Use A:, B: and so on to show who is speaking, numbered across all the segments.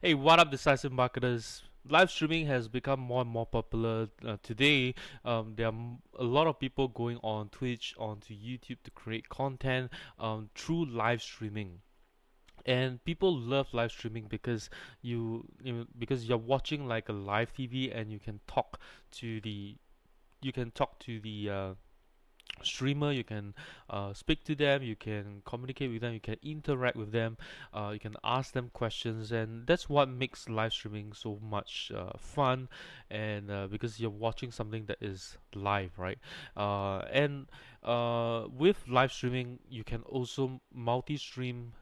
A: Hey, what up, decisive marketers? Live streaming has become more and more popular today. There are a lot of people going on Twitch, onto YouTube to create content through live streaming. And people love live streaming because because you're watching like a live TV and you can talk to the streamer. You can speak to them, you can communicate with them, you can interact with them, you can ask them questions, and that's what makes live streaming so much fun. And because you're watching something that is live, right? And with live streaming you can also multi-stream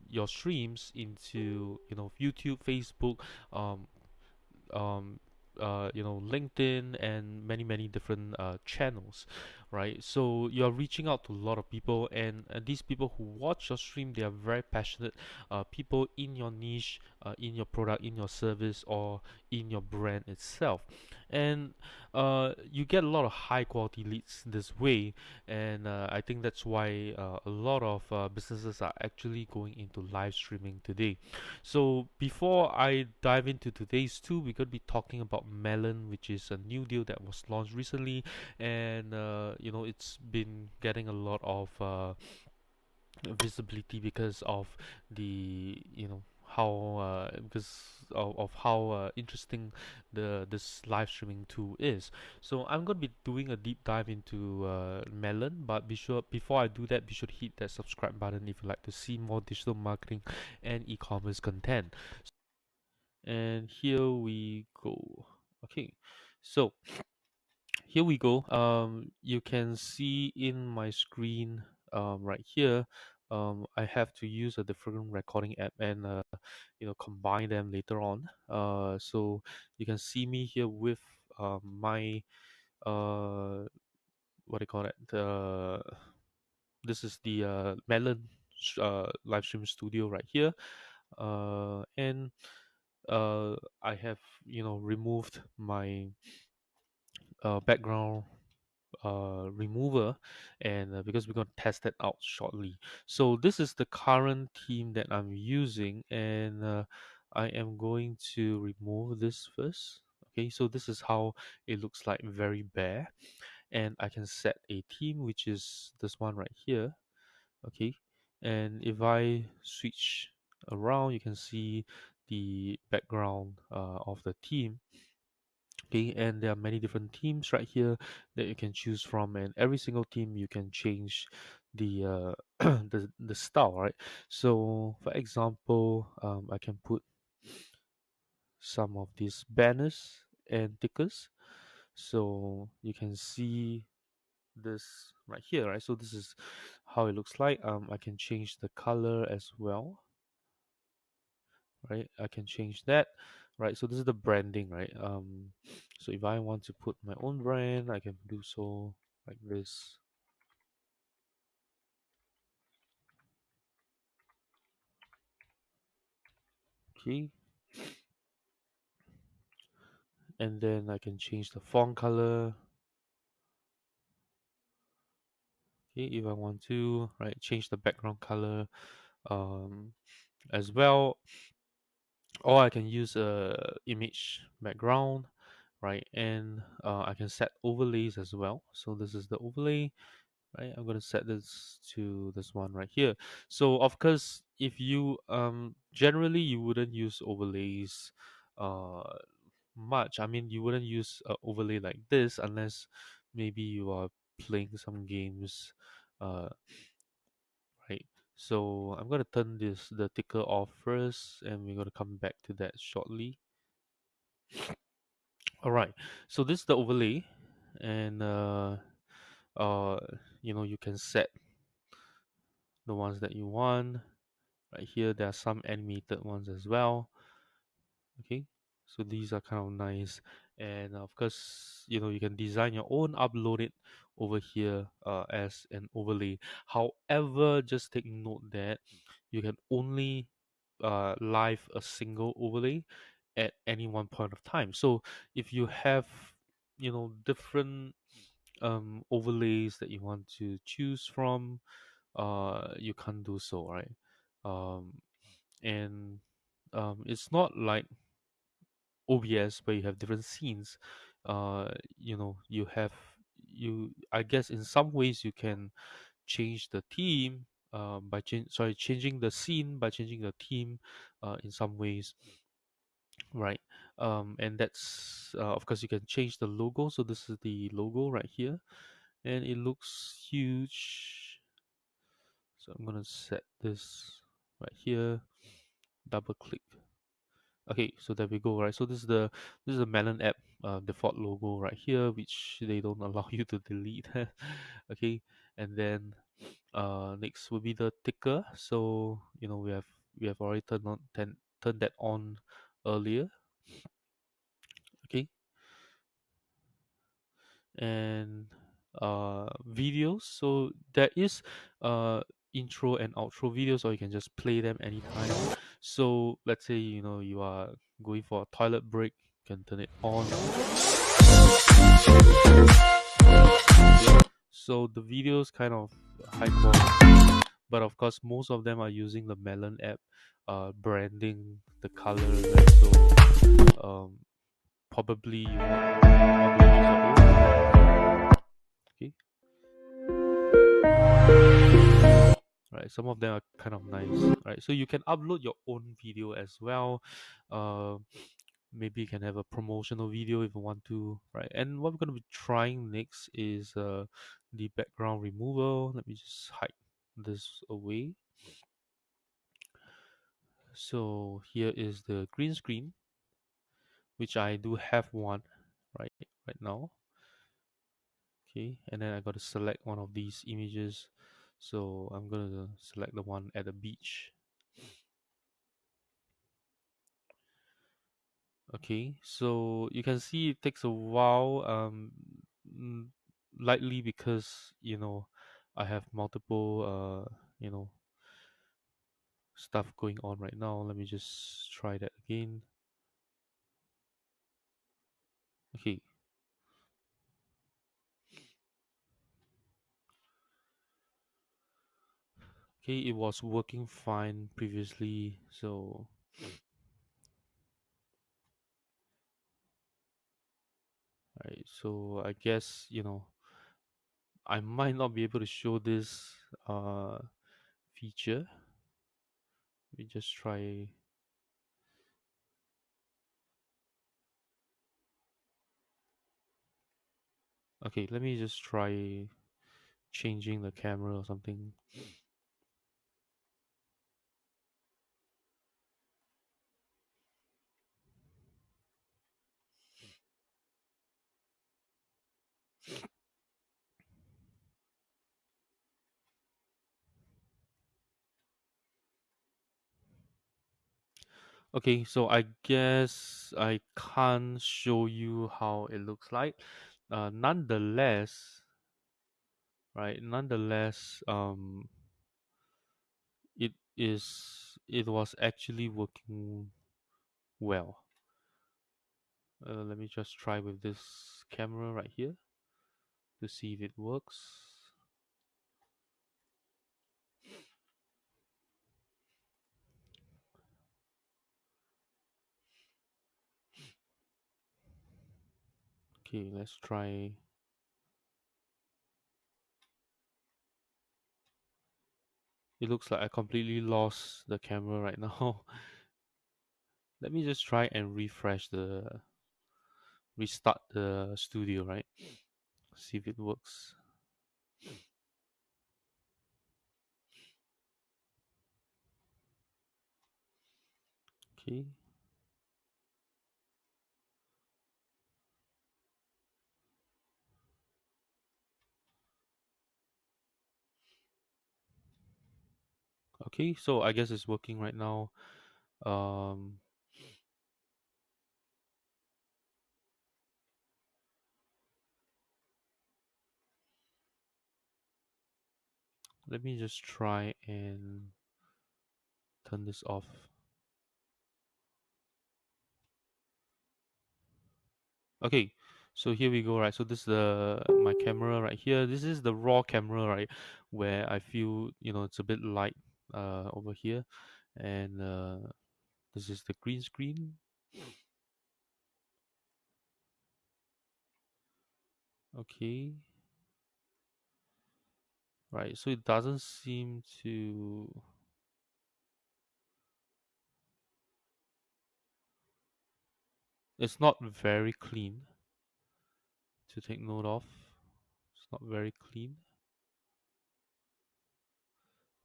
A: your streams into YouTube, Facebook, um, um, LinkedIn, and many different channels, right? So you're reaching out to a lot of people, and these people who watch your stream, they are very passionate people in your niche, in your product, in your service, or in your brand itself. And you get a lot of high quality leads this way, and I think that's why a lot of businesses are actually going into live streaming today. So before I dive into today's tool, we're going to be talking about Melon, which is a new deal that was launched recently, and it's been getting a lot of visibility because of the how because of how interesting the this live streaming tool is. So I'm going to be doing a deep dive into Melon, but be sure before I do that, be sure to hit that subscribe button if you'd like to see more digital marketing and e-commerce content. And here we go. Okay, so here we go. You can see in my screen right here. I have to use a different recording app and combine them later on. So you can see me here with my what do you call it? This is the Melon live stream studio right here. And I have removed my background remover, and because we're going to test it out shortly. So this is the current theme that I'm using, and I am going to remove this first. Okay, so this is how it looks like, very bare. And I can set a theme, which is this one right here. Okay, and if I switch around, you can see the background of the theme. Okay, and there are many different themes right here that you can choose from, and every single theme you can change the the style, right? So for example, I can put some of these banners and stickers, so you can see this right here, right? So this is how it looks like. I can change the color as well, right? I can change that, right? So this is the branding, right? So if I want to put my own brand, I can do so like this. Okay, and then I can change the font color. Okay, if I want to, right, change the background color um as well, or I can use a image background, right? And I can set overlays as well. So this is the overlay, right? I'm gonna set this to this one right here. So of course, if you generally you wouldn't use overlays uh much. I mean, you wouldn't use a overlay like this unless maybe you are playing some games, uh right? So I'm gonna turn the ticker off first, and we're gonna come back to that shortly. All right. So this is the overlay, and uh you can set the ones that you want. Right here, there are some animated ones as well. Okay, so these are kind of nice, and of course, you can design your own, upload it over here as an overlay. However, just take note that you can only live a single overlay at any one point of time. So if you have different overlays that you want to choose from, you can't do so, right? um and it's not like OBS where you have different scenes. You know, I guess in some ways you can change the theme changing the scene by changing the theme in some ways, right? And that's of course you can change the logo. So this is the logo right here, and it looks huge. So I'm gonna set this right here. Double click. Okay, so there we go, right? So this is the MelonApp default logo right here, which they don't allow you to delete. Okay, and then next will be the ticker. So you know we have already turned that on earlier. Okay, and videos. So there is intro and outro videos, or you can just play them anytime. So let's say you know you are going for a toilet break, you can turn it on. So the videos kind of high quality, but of course most of them are using the MelonApp branding, the colors, right? So probably you want to use your own. Okay, right? Some of them are kind of nice, right? So you can upload your own video as well. Uh, Maybe you can have a promotional video if you want to, right? And what we're gonna be trying next is the background removal. Let me just hide this away. So here is the green screen, which I do have one right now. Okay, and then I got to select one of these images. So I'm gonna select the one at the beach. Okay, so you can see it takes a while, mm, likely because you know I have multiple you know stuff going on right now. Let me just try that again. Okay, okay, it was working fine previously, so right, so I guess you know I might not be able to show this feature. We just try. Okay, let me just try changing the camera or something. Okay, so I guess I can't show you how it looks like. Nonetheless, right? Nonetheless, it was actually working well. Let me just try with this camera right here to see if it works. Okay, let's try. It looks like I completely lost the camera right now. Let me just try and restart the studio, right? See if it works. Okay. Okay, so I guess it's working right now. Um, Let me just try and turn this off. Okay, so here we go, right? So this is my camera right here. This is the raw camera, right? Where I feel, you know, it's a bit light over here. And This is the green screen. Okay. Right, so it doesn't seem to. It's not very clean to take note of. It's not very clean.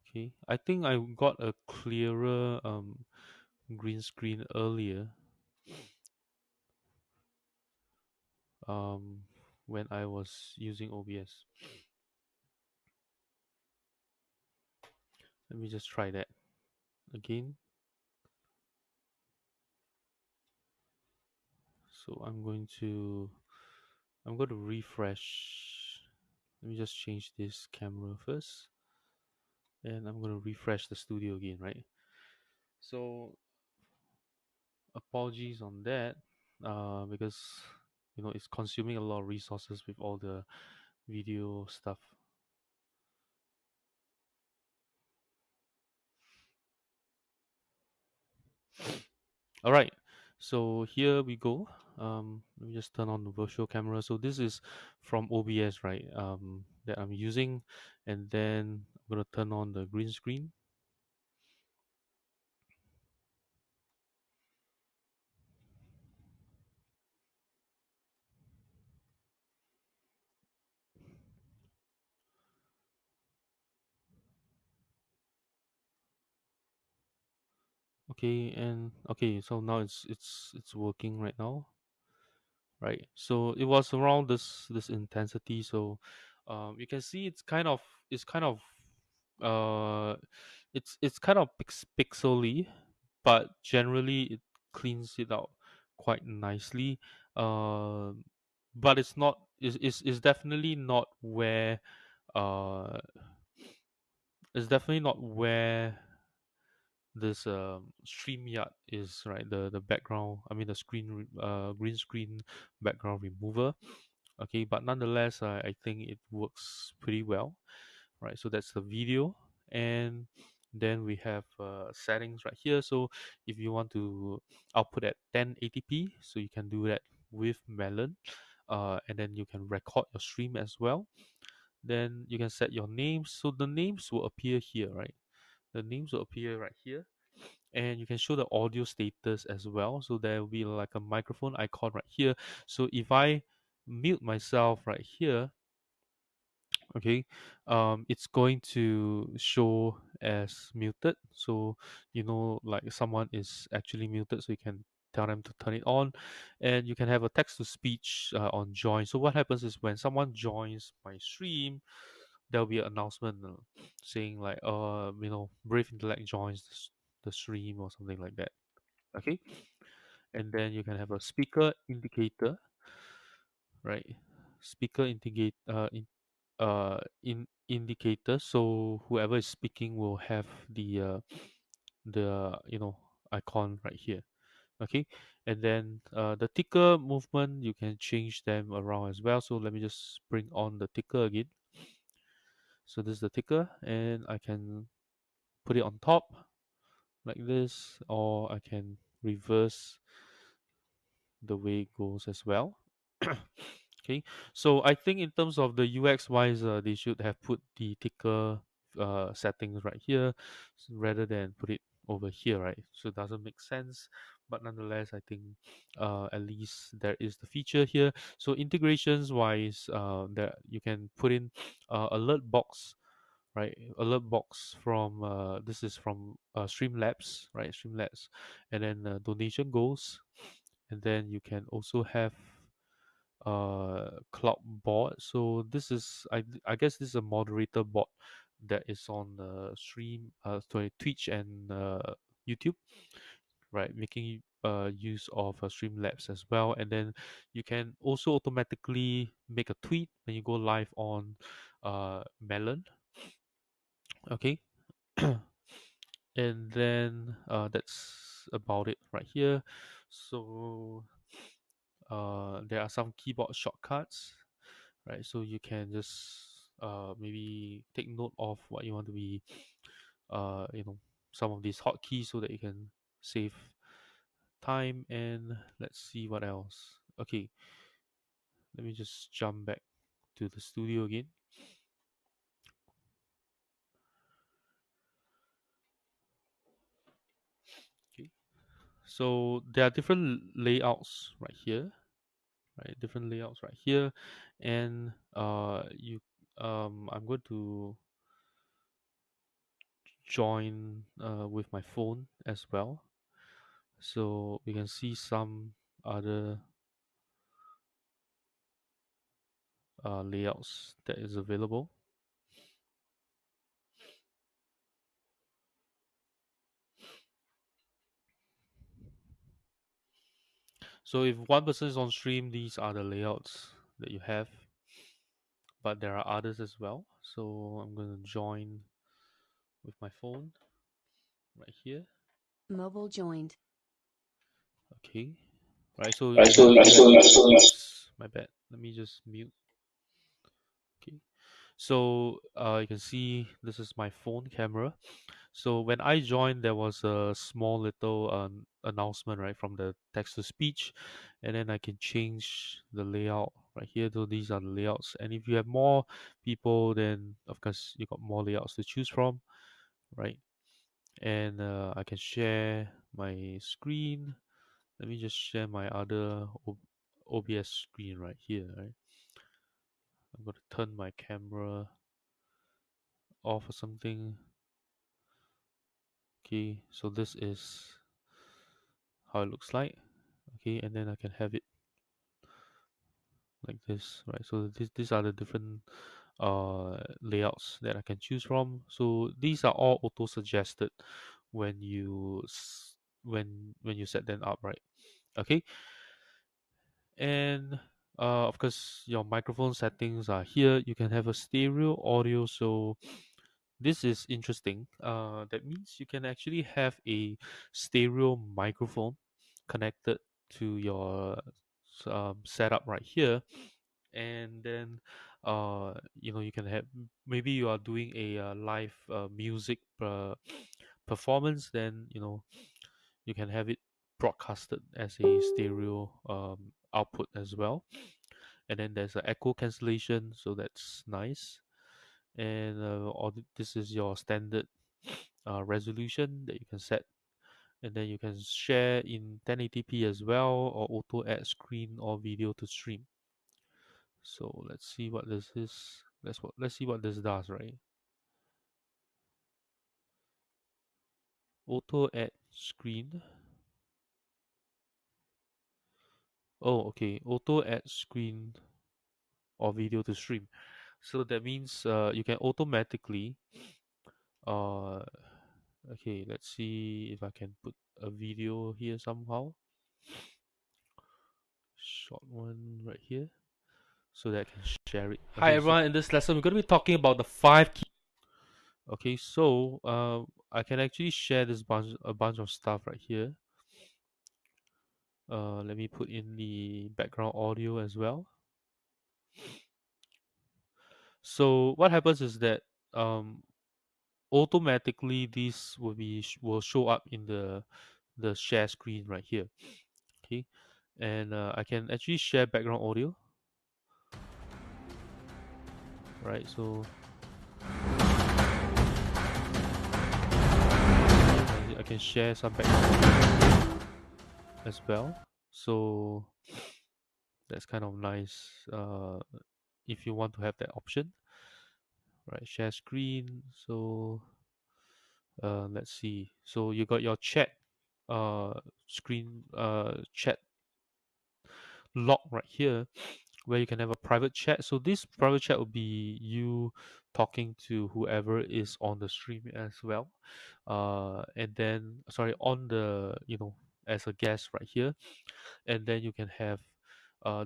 A: Okay, I think I got a clearer green screen earlier um when I was using OBS. Let me just try that again. So I'm going to refresh. Let me just change this camera first, and I'm going to refresh the studio again, right? So apologies on that, because it's consuming a lot of resources with all the video stuff. All right, so here we go. Let me just turn on the virtual camera. So this is from OBS, right? That I'm using, and then I'm gonna turn on the green screen. Okay, and okay, so now it's working right now, right? So it was around this intensity. So you can see it's kind of uh it's kind of pixely, but generally it cleans it out quite nicely. But it's definitely not where uh it's definitely not where this StreamYard is, right. The background, I mean the green screen background remover. Okay, but nonetheless, I think it works pretty well, right? So that's the video, and then we have settings right here. So if you want to output at 1080p, so you can do that with Melon, and then you can record your stream as well. Then you can set your names, so the names will appear here, right? The names will appear right here, and you can show the audio status as well. So there will be like a microphone icon right here. So if I mute myself right here, okay, it's going to show as muted. So like someone is actually muted, so you can tell them to turn it on, and you can have a text to speech on join. So what happens is when someone joins my stream, there'll be an announcement saying like Brave Intellect joins the stream or something like that. Okay, and then you can have a speaker indicator, right? Speaker indicate in indicator, so whoever is speaking will have the icon right here. Okay, and then the ticker movement, you can change them around as well. So let me just bring on the ticker again. So this is the ticker, and I can put it on top like this, or I can reverse the way it goes as well. Okay, so I think in terms of the UX wise, they should have put the ticker settings right here rather than put it over here, right? So it doesn't make sense, but nonetheless, I think at least there is the feature here. So integrations wise, that you can put in alert box, right? Alert box from this is from Streamlabs, right? Streamlabs, and then donation goals, and then you can also have cloud bot. So this is I guess this is a moderator bot that is on stream sorry, Twitch and YouTube, right? Making use of Streamlabs as well, and then you can also automatically make a tweet when you go live on Melon. Okay. And then that's about it right here. So there are some keyboard shortcuts, right? So you can just maybe take note of what you want to be, some of these hotkeys so that you can save time. And let's see what else. Okay, let me just jump back to the studio again. Okay, so there are different layouts right here, right? Different layouts right here, and you I'm going to join with my phone as well, so we can see some other layouts that is available. So if one person is on stream, these are the layouts that you have, but there are others as well. So I'm going to join with my phone right here.
B: Mobile joined.
A: Okay, right. So you have oops, my bad. Let me just mute. Okay. So you can see this is my phone camera. So when I joined, there was a small little announcement right from the text to speech, and then I can change the layout right here. So these are the layouts, and if you have more people, then of course you got more layouts to choose from, right? And I can share my screen. Let me just share my other OBS screen right here. Right, I'm going to turn my camera off or something. Okay, so this is how it looks like. Okay, and then I can have it like this, right? So these are the different layouts that I can choose from. So these are all auto suggested when when you set them up, right? Okay, and of course your microphone settings are here. You can have a stereo audio, so this is interesting. That means you can actually have a stereo microphone connected to your setup right here, and then you can have, maybe you are doing a live music performance, then you can have it broadcasted as a stereo output as well. And then there's an echo cancellation, so that's nice. And this is your standard resolution that you can set, and then you can share in 1080p as well, or auto add screen or video to stream. So let's see what this is. Let's see what this does, right? Auto add screen. Oh, okay. Auto add screen or video to stream. So that means you can automatically uh okay, let's see if I can put a video here somehow. Short one right here, so that I can share it. Hi
B: Okay,
A: everyone, in this lesson we're going to be talking about the 5 key. Okay, so I can actually share a bunch of stuff right here. Let me put in the background audio as well. So what happens is that um, automatically this will show up in the share screen right here. Okay, and I can actually share background audio. Right, so I can share some background audio as well. So that's kind of nice if you want to have that option. Right, share screen. So let's see. So you got your chat screen chat log right here, where you can have a private chat. So this private chat will be you talking to whoever is on the stream as well. And then sorry, on the as a guest right here. And then you can have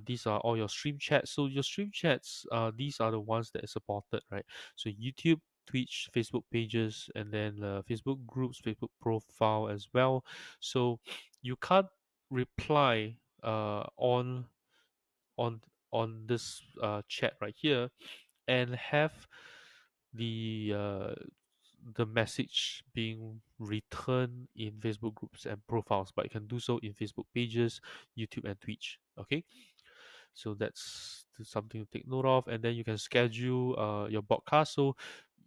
A: these are all your stream chats. So your stream chats, these are the ones that are supported, right? So YouTube, Twitch, Facebook pages, and then Facebook groups, Facebook profile as well. So you can't reply on on this chat right here and have the the message being returned in Facebook groups and profiles, but you can do so in Facebook pages, YouTube, and Twitch. Okay, so that's something to take note of, and then you can schedule your broadcast. So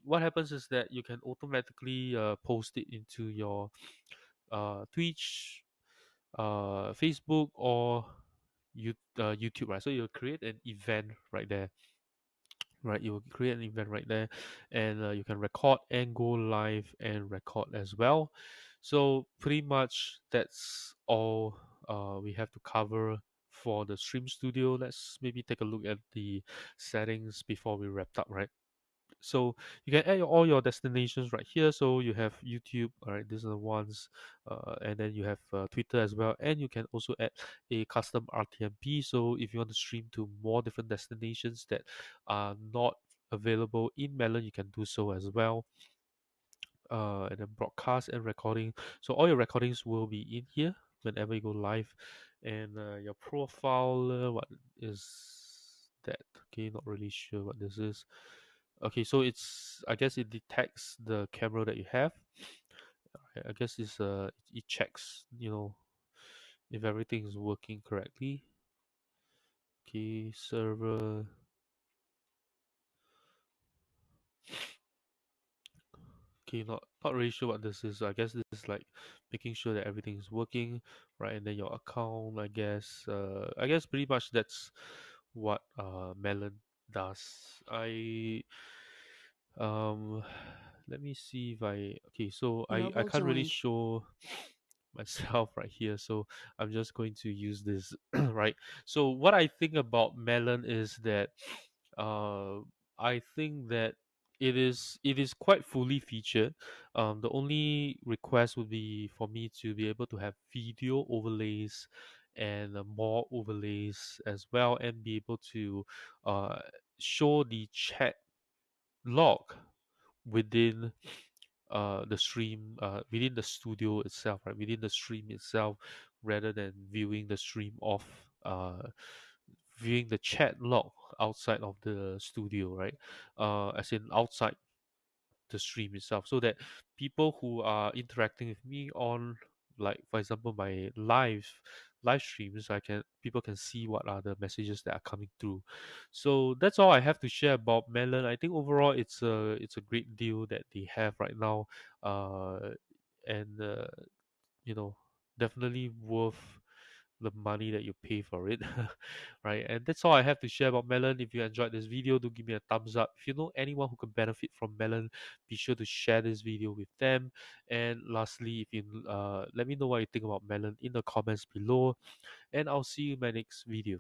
A: what happens is that you can automatically post it into your Twitch, Facebook, or YouTube, right? So you'll create an event right there, right? You will create an event right there, and you can record and go live and record as well. So pretty much that's all we have to cover for the Stream Studio. Let's maybe take a look at the settings before we wrap up, right? So you can add all your destinations right here. So you have YouTube, all right, these are the ones, and then you have Twitter as well, and you can also add a custom RTMP. So if you want to stream to more different destinations that are not available in Melon, you can do so as well. And then broadcast and recording. So all your recordings will be in here whenever you go live, and your profile. What is that? Okay, not really sure what this is. Okay, so it's, I guess it detects the camera that you have. I guess it checks, if everything is working correctly. Okay, server. Okay, not really sure what this is. I guess this is like making sure that everything is working, right? And then your account, I guess. I guess pretty much that's what Melon does. Um let me see if okay, so I
B: Mobile
A: can't really
B: joined.
A: show myself right here, so I'm just going to use this right. So what I think about Melon is that uh I think that it is quite fully featured. The only request would be for me to be able to have video overlays and more overlays as well, and be able to uh show the chat log within the stream, within the studio itself, right, within the stream itself, rather than viewing the stream of viewing the chat log outside of the studio, right, as in outside the stream itself, so that people who are interacting with me on, like for example, my live streams, I can people can see what are the messages that are coming through. So that's all I have to share about Melon. I think overall it's a great deal that they have right now, and you know definitely worth the money that you pay for it. Right, and that's all I have to share about Melon. If you enjoyed this video, do give me a thumbs up. If you know anyone who could benefit from Melon, be sure to share this video with them. And lastly, if you let me know what you think about Melon in the comments below, and I'll see you in my next video.